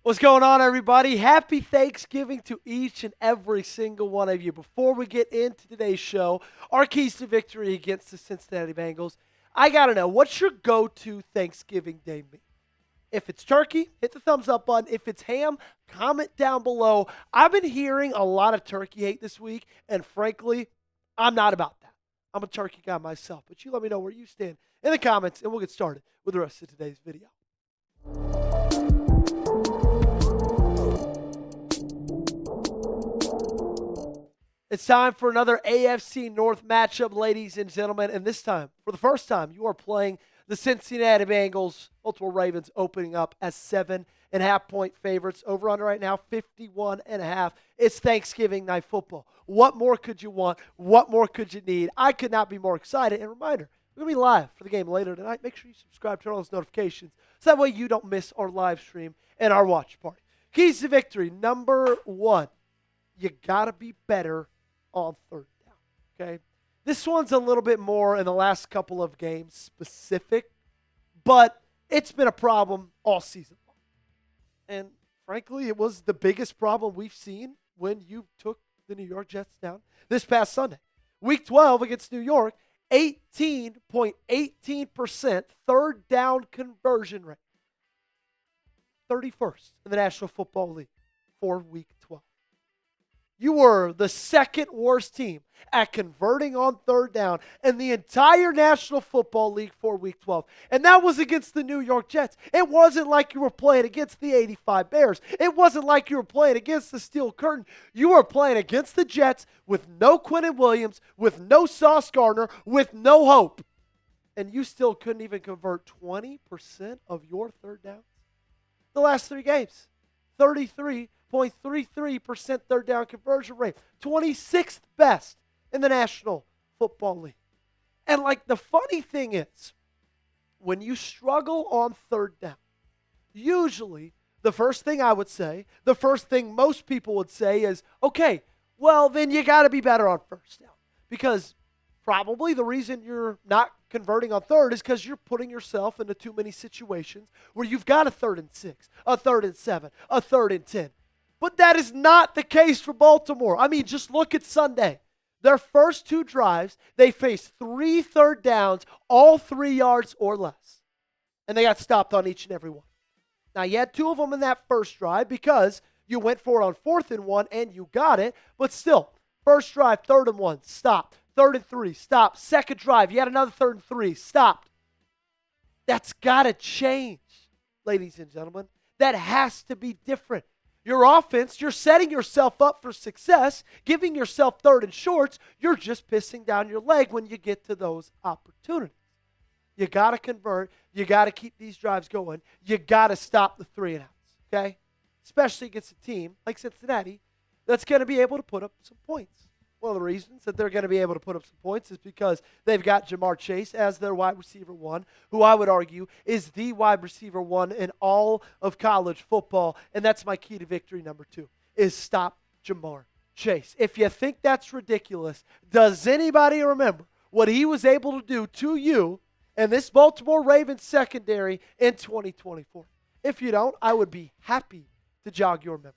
What's going on, everybody? Happy Thanksgiving to each and every single one of you. Before we get into today's show, our keys to victory against the Cincinnati Bengals, I got to know, what's your go-to Thanksgiving Day meal? If it's turkey, hit the thumbs up button. If it's ham, comment down below. I've been hearing a lot of turkey hate this week, and frankly, I'm not about that. I'm a turkey guy myself, but you let me know where you stand in the comments, and we'll get started with the rest of today's video. It's time for another AFC North matchup, ladies and gentlemen. And this time, for the first time, you are playing the Cincinnati Bengals. Baltimore Ravens opening up as 7.5-point favorites. Over under right now, 51.5. It's Thanksgiving night football. What more could you want? What more could you need? I could not be more excited. And reminder, we're going to be live for the game later tonight. Make sure you subscribe, turn on those notifications, so that way you don't miss our live stream and our watch party. Keys to victory, number one, you got to be better on third down, okay? This one's a little bit more in the last couple of games specific, but it's been a problem all season long. And frankly, it was the biggest problem we've seen when you took the New York Jets down this past Sunday. Week 12 against New York, 18.18% third down conversion rate. 31st in the National Football League for Week 12. You were the second worst team at converting on third down in the entire National Football League for Week 12. And that was against the New York Jets. It wasn't like you were playing against the 85 Bears. It wasn't like you were playing against the Steel Curtain. You were playing against the Jets with no Quinnen Williams, with no Sauce Gardner, with no hope. And you still couldn't even convert 20% of your third downs. The last three games, 33.33% third down conversion rate. 26th best in the National Football League. And like the funny thing is, when you struggle on third down, usually the first thing I would say, the first thing most people would say is, okay, well then you got to be better on first down. Because probably the reason you're not converting on third is because you're putting yourself into too many situations where you've got a 3rd and 6, a 3rd and 7, a 3rd and 10. But that is not the case for Baltimore. I mean, just look at Sunday. Their first two drives, they faced 3 third downs, all 3 yards or less. And they got stopped on each and every one. Now, you had 2 of them in that first drive because you went for it on 4th and 1 and you got it. But still, first drive, 3rd and 1, stopped. 3rd and 3, stopped. Second drive, you had another 3rd and 3, stopped. That's got to change, ladies and gentlemen. That has to be different. Your offense, you're setting yourself up for success, giving yourself 3rd and shorts. You're just pissing down your leg when you get to those opportunities. You got to convert. You got to keep these drives going. You got to stop the 3 and outs, okay? Especially against a team like Cincinnati that's going to be able to put up some points. One of the reasons that they're going to be able to put up some points is because they've got Jamar Chase as their wide receiver 1, who I would argue is the wide receiver 1 in all of college football. And that's my key to victory number 2, is stop Jamar Chase. If you think that's ridiculous, does anybody remember what he was able to do to you and this Baltimore Ravens secondary in 2024? If you don't, I would be happy to jog your memory.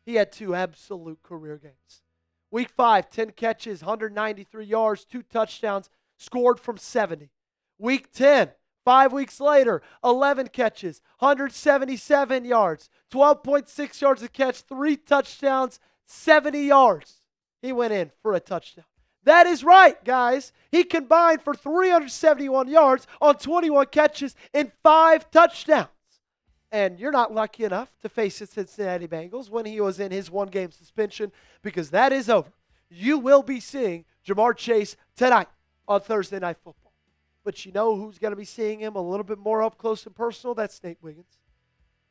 He had 2 absolute career games. Week 5, 10 catches, 193 yards, 2 touchdowns, scored from 70. Week 10, 5 weeks later, 11 catches, 177 yards, 12.6 yards a catch, 3 touchdowns, 70 yards. He went in for a touchdown. That is right, guys. He combined for 371 yards on 21 catches and 5 touchdowns. And you're not lucky enough to face the Cincinnati Bengals when he was in his 1-game suspension, because that is over. You will be seeing Jamar Chase tonight on Thursday Night Football. But you know who's going to be seeing him a little bit more up close and personal? That's Nate Wiggins.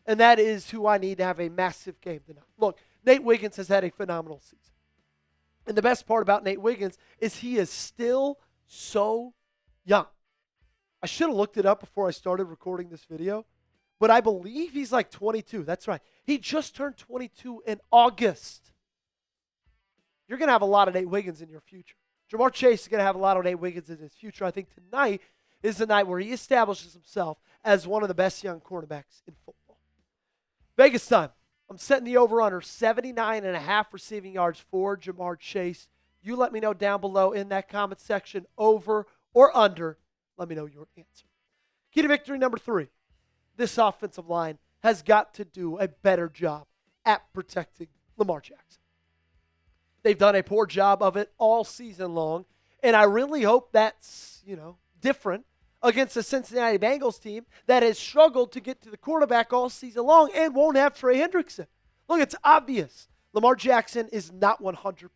And that is who I need to have a massive game tonight. Look, Nate Wiggins has had a phenomenal season. And the best part about Nate Wiggins is he is still so young. I should have looked it up before I started recording this video. But I believe he's like 22. That's right. He just turned 22 in August. You're going to have a lot of Nate Wiggins in your future. Jamar Chase is going to have a lot of Nate Wiggins in his future. I think tonight is the night where he establishes himself as one of the best young quarterbacks in football. Vegas time. I'm setting the over-under 79.5 receiving yards for Jamar Chase. You let me know down below in that comment section, over or under. Let me know your answer. Key to victory number 3. This offensive line has got to do a better job at protecting Lamar Jackson. They've done a poor job of it all season long, and I really hope that's, different against the Cincinnati Bengals team that has struggled to get to the quarterback all season long and won't have Trey Hendrickson. Look, it's obvious. Lamar Jackson is not 100%.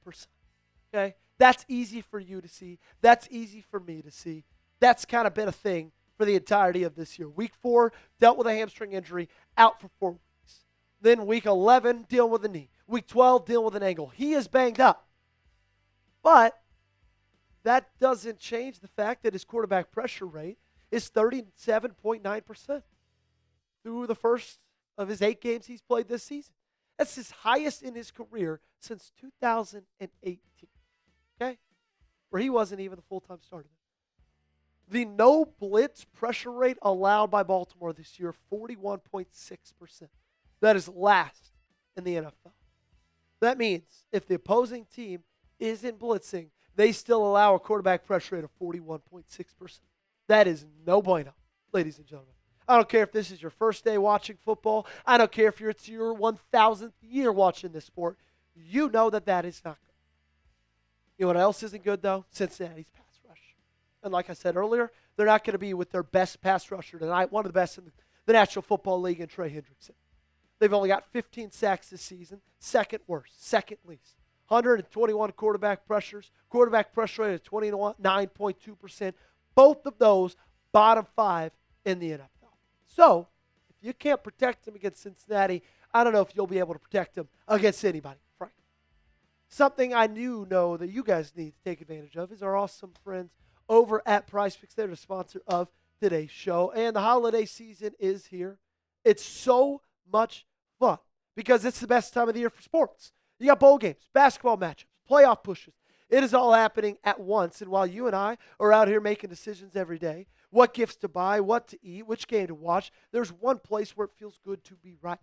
Okay? That's easy for you to see. That's easy for me to see. That's kind of been a thing for the entirety of this year. Week 4, dealt with a hamstring injury, out for 4 weeks. Then week 11, dealing with a knee. Week 12, dealing with an ankle. He is banged up. But that doesn't change the fact that his quarterback pressure rate is 37.9% through the first of his 8 games he's played this season. That's his highest in his career since 2018, okay? Where he wasn't even the full-time starter. The no blitz pressure rate allowed by Baltimore this year, 41.6%. That is last in the NFL. That means if the opposing team isn't blitzing, they still allow a quarterback pressure rate of 41.6%. That is no bueno, ladies and gentlemen. I don't care if this is your first day watching football. I don't care if it's your 1,000th year watching this sport. You know that is not good. You know what else isn't good, though? Cincinnati's pass rush. And like I said earlier, they're not going to be with their best pass rusher tonight, one of the best in the National Football League, in Trey Hendrickson. They've only got 15 sacks this season, second worst, second least. 121 quarterback pressures, quarterback pressure rate of 29.2%. Both of those bottom 5 in the NFL. So, if you can't protect them against Cincinnati, I don't know if you'll be able to protect them against anybody, frankly. Something I know that you guys need to take advantage of is our awesome friends over at PrizePicks. They're the sponsor of today's show, and the holiday season is here. It's so much fun because it's the best time of the year for sports. You got bowl games, basketball matchups, playoff pushes. It is all happening at once, and while you and I are out here making decisions every day, what gifts to buy, what to eat, which game to watch, there's one place where it feels good to be right.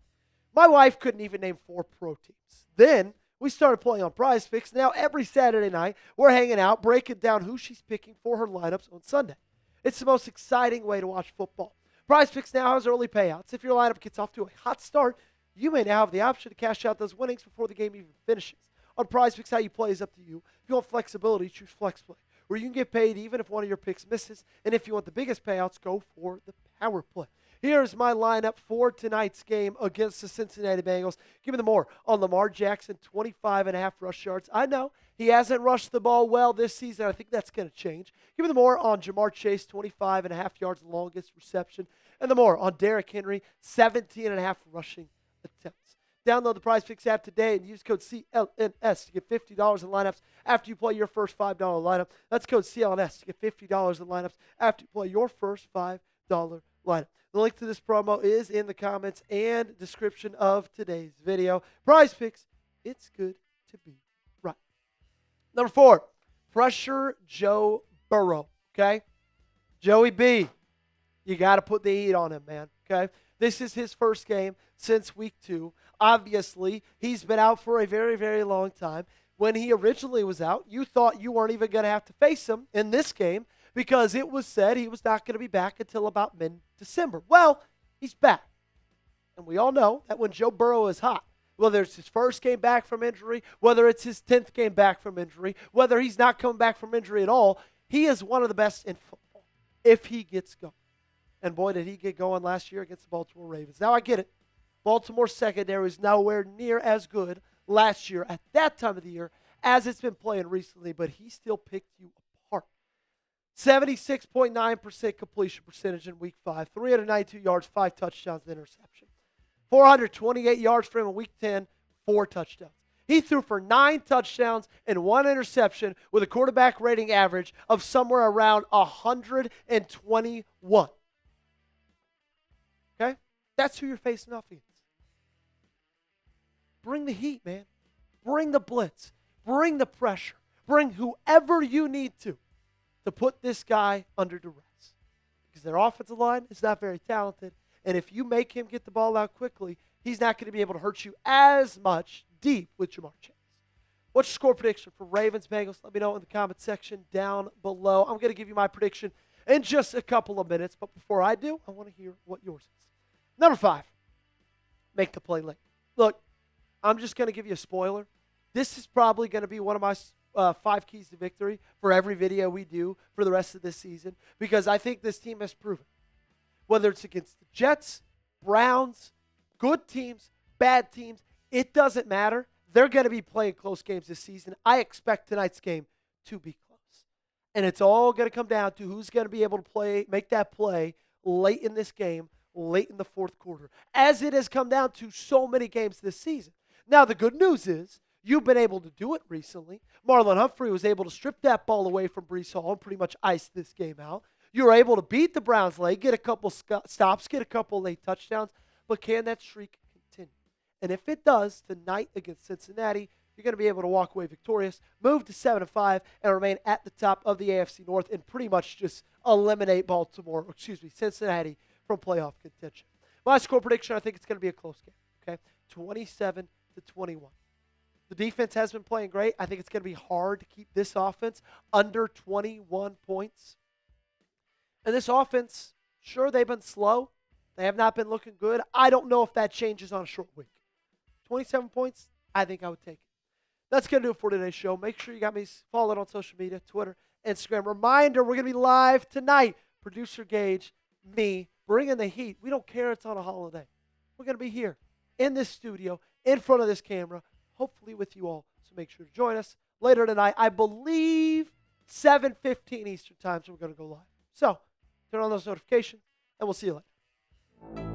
My wife couldn't even name 4 pro teams. Then we started playing on PrizePicks. Now every Saturday night, we're hanging out, breaking down who she's picking for her lineups on Sunday. It's the most exciting way to watch football. PrizePicks now has early payouts. If your lineup gets off to a hot start, you may now have the option to cash out those winnings before the game even finishes. On PrizePicks, how you play is up to you. If you want flexibility, choose FlexPlay, where you can get paid even if one of your picks misses. And if you want the biggest payouts, go for the Power Play. Here's my lineup for tonight's game against the Cincinnati Bengals. Give me the more on Lamar Jackson, 25.5 rush yards. I know he hasn't rushed the ball well this season. I think that's going to change. Give me the more on Jamar Chase, 25.5 yards, longest reception. And the more on Derrick Henry, 17.5 rushing attempts. Download the PrizePicks app today and use code CLNS to get $50 in lineups after you play your first $5 lineup. That's code CLNS to get $50 in lineups after you play your first $5 lineup. The link to this promo is in the comments and description of today's video. PrizePicks, it's good to be right. Number 4, pressure Joe Burrow, okay? Joey B, you got to put the heat on him, man, okay? This is his first game since week 2. Obviously, he's been out for a very, very long time. When he originally was out, you thought you weren't even going to have to face him in this game because it was said he was not going to be back until about mid-December. Well, he's back. And we all know that when Joe Burrow is hot, whether it's his first game back from injury, whether it's his 10th game back from injury, whether he's not coming back from injury at all, he is one of the best in football if he gets going. And boy, did he get going last year against the Baltimore Ravens. Now, I get it. Baltimore's secondary is nowhere near as good last year at that time of the year as it's been playing recently, but he still picked you apart. 76.9% completion percentage in week 5, 392 yards, 5 touchdowns, and interception. 428 yards for him in week 10, 4 touchdowns. He threw for 9 touchdowns and 1 interception with a quarterback rating average of somewhere around 121. Okay? That's who you're facing off against. Bring the heat, man. Bring the blitz. Bring the pressure. Bring whoever you need to put this guy under duress. Because their offensive line is not very talented. And if you make him get the ball out quickly, he's not going to be able to hurt you as much deep with Jamar Chase. What's your score prediction for Ravens Bengals? Let me know in the comment section down below. I'm going to give you my prediction in just a couple of minutes, but before I do, I want to hear what yours is. Number 5, make the play late. Look, I'm just going to give you a spoiler. This is probably going to be one of my 5 keys to victory for every video we do for the rest of this season, because I think this team has proven, whether it's against the Jets, Browns, good teams, bad teams, it doesn't matter. They're going to be playing close games this season. I expect tonight's game to be close. And it's all going to come down to who's going to be able to make that play late in this game, late in the fourth quarter, as it has come down to so many games this season. Now, the good news is you've been able to do it recently. Marlon Humphrey was able to strip that ball away from Breece Hall and pretty much ice this game out. You were able to beat the Browns late, get a couple stops, get a couple late touchdowns, but can that streak continue? And if it does tonight against Cincinnati, you're going to be able to walk away victorious, move to 7-5, and remain at the top of the AFC North and pretty much just eliminate Cincinnati from playoff contention. My score prediction, I think it's going to be a close game, okay? 27-21. The defense has been playing great. I think it's going to be hard to keep this offense under 21 points. And this offense, sure, they've been slow. They have not been looking good. I don't know if that changes on a short week. 27 points, I think I would take it. That's going to do it for today's show. Make sure you got me followed on social media, Twitter, Instagram. Reminder, we're going to be live tonight. Producer Gage, me, bringing the heat. We don't care it's on a holiday. We're going to be here in this studio, in front of this camera, hopefully with you all. So make sure to join us later tonight. I believe 7:15 Eastern Time, so we're going to go live. So turn on those notifications, and we'll see you later.